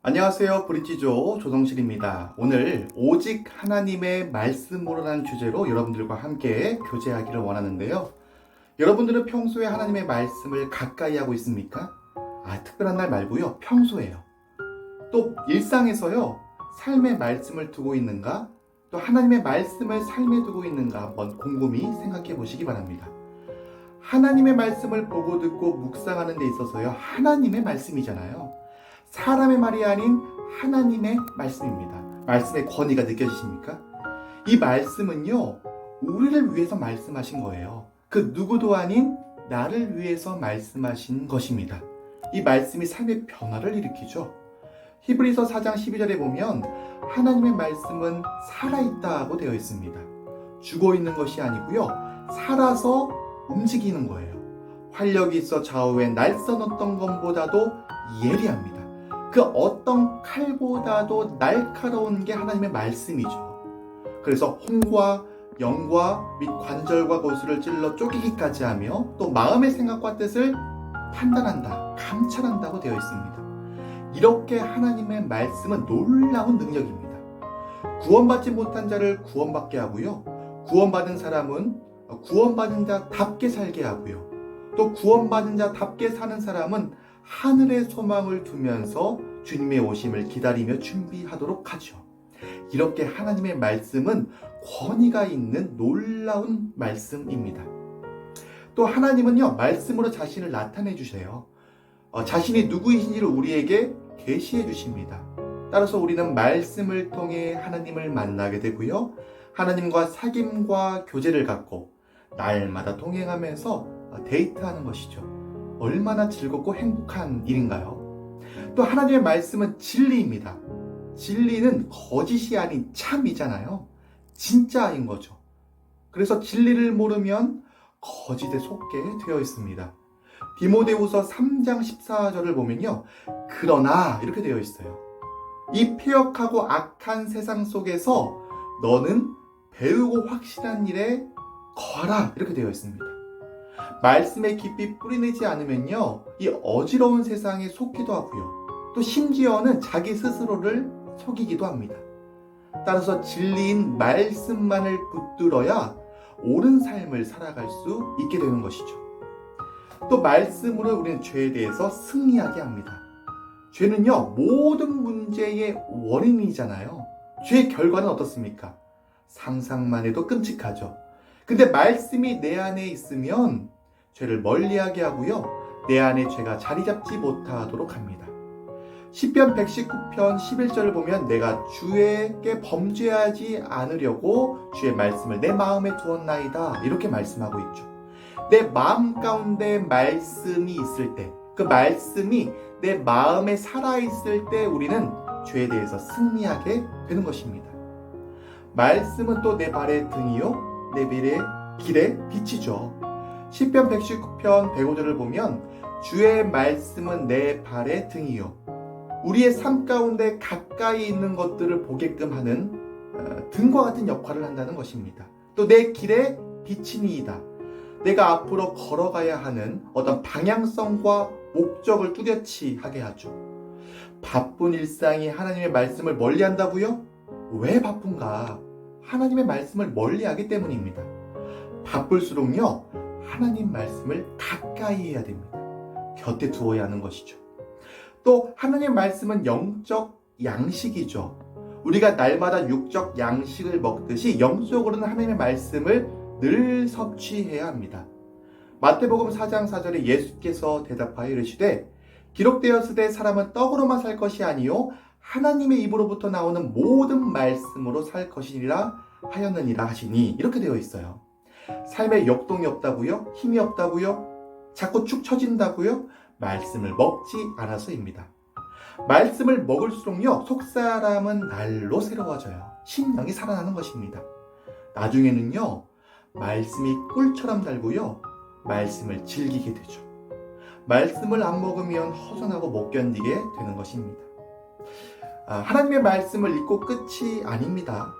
안녕하세요. 브릿지조 조성실입니다. 오늘 오직 하나님의 말씀으로라는 주제로 여러분들과 함께 교제하기를 원하는데요. 여러분들은 평소에 하나님의 말씀을 가까이 하고 있습니까? 특별한 날 말고요. 평소에요. 또 일상에서요. 삶의 말씀을 두고 있는가? 또 하나님의 말씀을 삶에 두고 있는가? 한번 곰곰이 생각해 보시기 바랍니다. 하나님의 말씀을 보고 듣고 묵상하는 데 있어서요. 하나님의 말씀이잖아요. 사람의 말이 아닌 하나님의 말씀입니다. 말씀의 권위가 느껴지십니까? 이 말씀은요, 우리를 위해서 말씀하신 거예요. 그 누구도 아닌 나를 위해서 말씀하신 것입니다. 이 말씀이 삶의 변화를 일으키죠. 히브리서 4장 12절에 보면 하나님의 말씀은 살아있다고 되어 있습니다. 죽어 있는 것이 아니고요, 살아서 움직이는 거예요. 활력이 있어 좌우에 날선 어떤 것보다도 예리합니다. 그 어떤 칼보다도 날카로운 게 하나님의 말씀이죠. 그래서 혼과 영과 및 관절과 고수를 찔러 쪼개기까지 하며 또 마음의 생각과 뜻을 판단한다, 감찰한다고 되어 있습니다. 이렇게 하나님의 말씀은 놀라운 능력입니다. 구원받지 못한 자를 구원받게 하고요. 구원받은 사람은 구원받은 자답게 살게 하고요. 또 구원받은 자답게 사는 사람은 하늘의 소망을 두면서 주님의 오심을 기다리며 준비하도록 하죠. 이렇게 하나님의 말씀은 권위가 있는 놀라운 말씀입니다. 또 하나님은요, 말씀으로 자신을 나타내 주세요. 자신이 누구이신지를 우리에게 계시해 주십니다. 따라서 우리는 말씀을 통해 하나님을 만나게 되고요. 하나님과 사귐과 교제를 갖고 날마다 동행하면서 데이트하는 것이죠. 얼마나 즐겁고 행복한 일인가요? 또 하나님의 말씀은 진리입니다. 진리는 거짓이 아닌 참이잖아요. 진짜인 거죠. 그래서 진리를 모르면 거짓에 속게 되어 있습니다. 디모데후서 3장 14절을 보면요. 그러나 이렇게 되어 있어요. 이 패역하고 악한 세상 속에서 너는 배우고 확실한 일에 거하라 이렇게 되어 있습니다. 말씀에 깊이 뿌리내지 않으면요, 이 어지러운 세상에 속기도 하고요. 또 심지어는 자기 스스로를 속이기도 합니다. 따라서 진리인 말씀만을 붙들어야 옳은 삶을 살아갈 수 있게 되는 것이죠. 또 말씀으로 우리는 죄에 대해서 승리하게 합니다. 죄는요, 모든 문제의 원인이잖아요. 죄의 결과는 어떻습니까? 상상만 해도 끔찍하죠. 근데 말씀이 내 안에 있으면 죄를 멀리하게 하고요. 내 안에 죄가 자리 잡지 못하도록 합니다. 시편 119편 11절을 보면 내가 주에게 범죄하지 않으려고 주의 말씀을 내 마음에 두었나이다. 이렇게 말씀하고 있죠. 내 마음 가운데 말씀이 있을 때, 그 말씀이 내 마음에 살아있을 때 우리는 죄에 대해서 승리하게 되는 것입니다. 말씀은 또 내 발의 등이요, 내 길의 빛이죠. 시편 119편 105절을 보면 주의 말씀은 내 발의 등이요. 우리의 삶 가운데 가까이 있는 것들을 보게끔 하는 등과 같은 역할을 한다는 것입니다. 또 내 길의 빛이니이다. 내가 앞으로 걸어가야 하는 어떤 방향성과 목적을 뚜렷이 하게 하죠. 바쁜 일상이 하나님의 말씀을 멀리한다고요? 왜 바쁜가? 하나님의 말씀을 멀리하기 때문입니다. 바쁠수록요, 하나님 말씀을 가까이 해야 됩니다. 곁에 두어야 하는 것이죠. 또 하나님 말씀은 영적 양식이죠. 우리가 날마다 육적 양식을 먹듯이 영적으로는 하나님의 말씀을 늘 섭취해야 합니다. 마태복음 4장 4절에 예수께서 대답하여 이르시되 기록되었으되 사람은 떡으로만 살 것이 아니요 하나님의 입으로부터 나오는 모든 말씀으로 살 것이니라 하였느니라 하시니 이렇게 되어 있어요. 삶에 역동이 없다고요? 힘이 없다고요? 자꾸 축 처진다고요? 말씀을 먹지 않아서입니다. 말씀을 먹을수록요, 속사람은 날로 새로워져요. 심령이 살아나는 것입니다. 나중에는요, 말씀이 꿀처럼 달고요, 말씀을 즐기게 되죠. 말씀을 안 먹으면 허전하고 못 견디게 되는 것입니다. 하나님의 말씀을 읽고 끝이 아닙니다.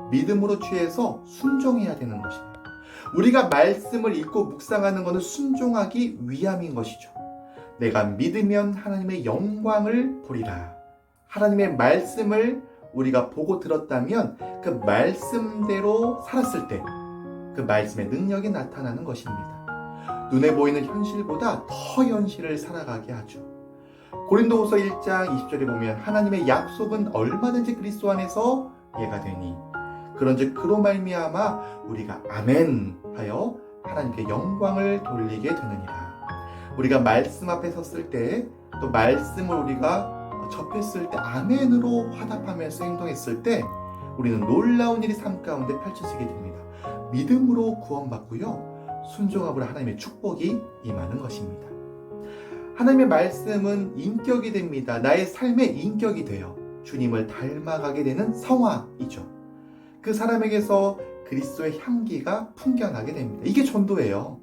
믿음으로 취해서 순종해야 되는 것입니다. 우리가 말씀을 읽고 묵상하는 것은 순종하기 위함인 것이죠. 내가 믿으면 하나님의 영광을 보리라. 하나님의 말씀을 우리가 보고 들었다면 그 말씀대로 살았을 때 그 말씀의 능력이 나타나는 것입니다. 눈에 보이는 현실보다 더 현실을 살아가게 하죠. 고린도후서 1장 20절에 보면 하나님의 약속은 얼마든지 그리스도 안에서 예가 되니 그런즉 그로 말미암아 우리가 아멘 하여 하나님께 영광을 돌리게 되느니라. 우리가 말씀 앞에 섰을 때 또 말씀을 우리가 접했을 때 아멘으로 화답하면서 행동했을 때 우리는 놀라운 일이 삶 가운데 펼쳐지게 됩니다. 믿음으로 구원받고요, 순종함으로 하나님의 축복이 임하는 것입니다. 하나님의 말씀은 인격이 됩니다. 나의 삶의 인격이 되어 주님을 닮아가게 되는 성화이죠. 그 사람에게서 그리스도의 향기가 풍겨나게 됩니다. 이게 전도예요.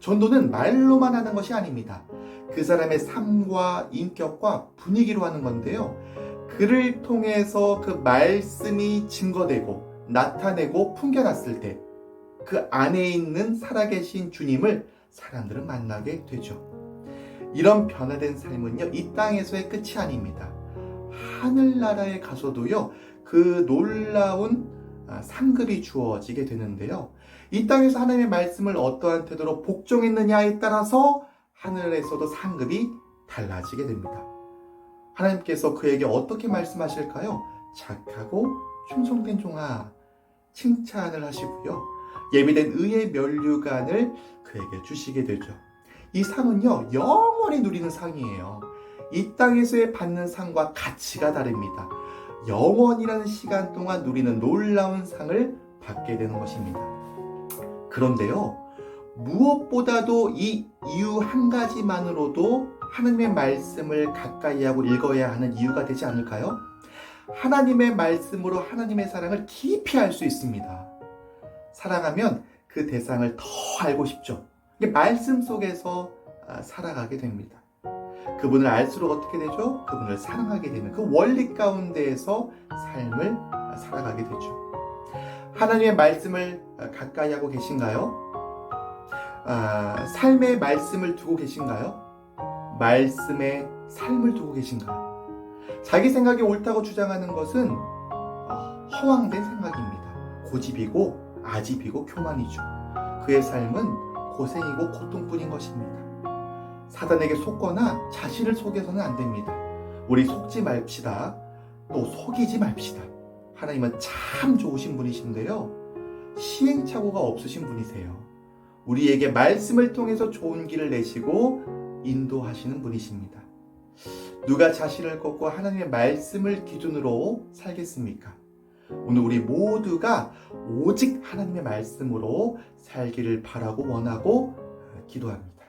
전도는 말로만 하는 것이 아닙니다. 그 사람의 삶과 인격과 분위기로 하는 건데요, 그를 통해서 그 말씀이 증거되고 나타내고 풍겨났을 때 그 안에 있는 살아계신 주님을 사람들은 만나게 되죠. 이런 변화된 삶은요, 이 땅에서의 끝이 아닙니다. 하늘나라에 가서도요, 그 놀라운 상급이 주어지게 되는데요, 이 땅에서 하나님의 말씀을 어떠한 태도로 복종했느냐에 따라서 하늘에서도 상급이 달라지게 됩니다. 하나님께서 그에게 어떻게 말씀하실까요? 착하고 충성된 종아, 칭찬을 하시고요, 예비된 의의 면류관을 그에게 주시게 되죠. 이 상은요, 영원히 누리는 상이에요. 이 땅에서의 받는 상과 가치가 다릅니다. 영원이라는 시간 동안 누리는 놀라운 상을 받게 되는 것입니다. 그런데요, 무엇보다도 이 이유 한 가지만으로도 하나님의 말씀을 가까이 하고 읽어야 하는 이유가 되지 않을까요? 하나님의 말씀으로 하나님의 사랑을 깊이 알 수 있습니다. 사랑하면 그 대상을 더 알고 싶죠. 말씀 속에서 살아가게 됩니다. 그분을 알수록 어떻게 되죠? 그분을 사랑하게 되는 그 원리 가운데에서 삶을 살아가게 되죠. 하나님의 말씀을 가까이 하고 계신가요? 삶의 말씀을 두고 계신가요? 말씀의 삶을 두고 계신가요? 자기 생각이 옳다고 주장하는 것은 허황된 생각입니다. 고집이고 아집이고 교만이죠. 그의 삶은 고생이고 고통뿐인 것입니다. 사단에게 속거나 자신을 속여서는 안 됩니다. 우리 속지 맙시다. 또 속이지 맙시다. 하나님은 참 좋으신 분이신데요, 시행착오가 없으신 분이세요. 우리에게 말씀을 통해서 좋은 길을 내시고 인도하시는 분이십니다. 누가 자신을 꺾고 하나님의 말씀을 기준으로 살겠습니까? 오늘 우리 모두가 오직 하나님의 말씀으로 살기를 바라고 원하고 기도합니다.